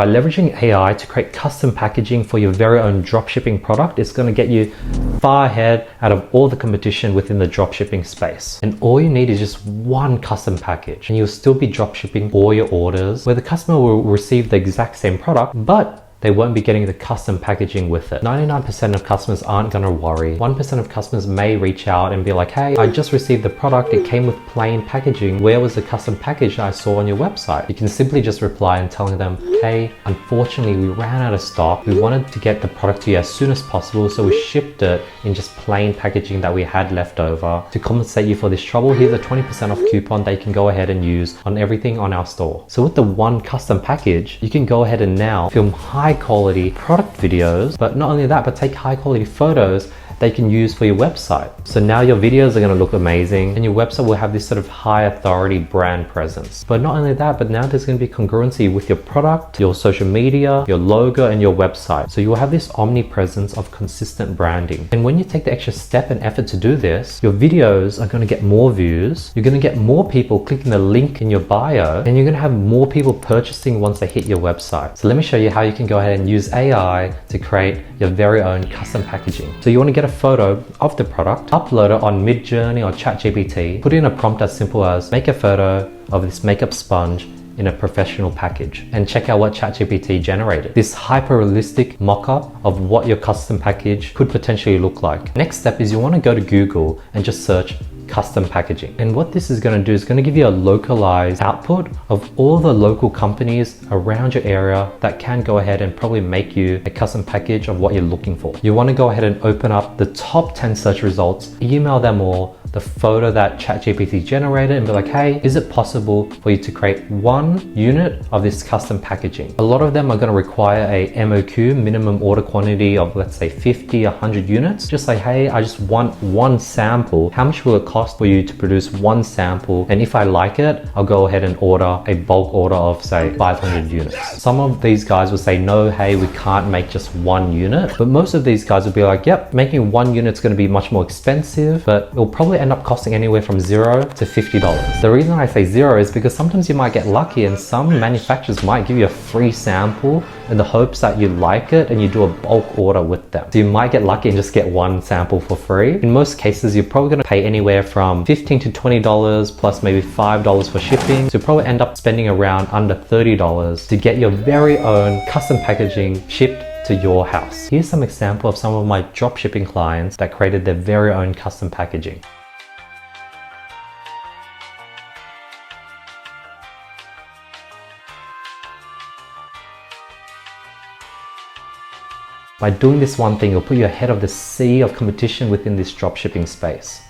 By leveraging AI to create custom packaging for your very own dropshipping product, it's going to get you far ahead out of all the competition within the dropshipping space. And all you need is just one custom package, and you'll still be dropshipping all your orders where the customer will receive the exact same product, but they won't be getting the custom packaging with it. 99% of customers aren't gonna worry. 1% of customers may reach out and be like, hey, I just received the product, it came with plain packaging. Where was the custom package I saw on your website? You can simply just reply and telling them, hey, unfortunately we ran out of stock. We wanted to get the product to you as soon as possible, so we shipped it in just plain packaging that we had left over. To compensate you for this trouble, here's a 20% off coupon that you can go ahead and use on everything on our store. So with the one custom package, you can go ahead and now film high quality product videos, but not only that, but take high quality photos they can use for your website. So now your videos are going to look amazing and your website will have this sort of high authority brand presence. But not only that, but now there's going to be congruency with your product, your social media, your logo, and your website. So you'll have this omnipresence of consistent branding. And when you take the extra step and effort to do this, your videos are going to get more views, you're going to get more people clicking the link in your bio, and you're going to have more people purchasing once they hit your website. So let me show you how you can go ahead and use AI to create your very own custom packaging. So you want to get a photo of the product, upload it on Mid Journey or ChatGPT, put in a prompt as simple as make a photo of this makeup sponge in a professional package, and check out what ChatGPT generated. This hyper-realistic mock-up of what your custom package could potentially look like. Next step is you want to go to Google and just search custom packaging. And what this is going to do is going to give you a localized output of all the local companies around your area that can go ahead and probably make you a custom package of what you're looking for. You want to go ahead and open up the top 10 search results, email them all the photo that ChatGPT generated and be like, hey, is it possible for you to create one unit of this custom packaging? A lot of them are going to require a MOQ, minimum order quantity of, let's say 50, 100 units. Just say, hey, I just want one sample. How much will it cost for you to produce one sample? And if I like it, I'll go ahead and order a bulk order of say 500 units. Some of these guys will say, no, hey, we can't make just one unit. But most of these guys will be like, yep, making one unit is going to be much more expensive, but it'll probably end up costing anywhere from $0 to $50. The reason I say 0 is because sometimes you might get lucky and some manufacturers might give you a free sample in the hopes that you like it and you do a bulk order with them. So you might get lucky and just get one sample for free. In most cases, you're probably going to pay anywhere from $15 to $20 plus maybe $5 for shipping. So you'll probably end up spending around under $30 to get your very own custom packaging shipped to your house. Here's some example of some of my dropshipping clients that created their very own custom packaging. By doing this one thing, you'll put you ahead of the sea of competition within this dropshipping space.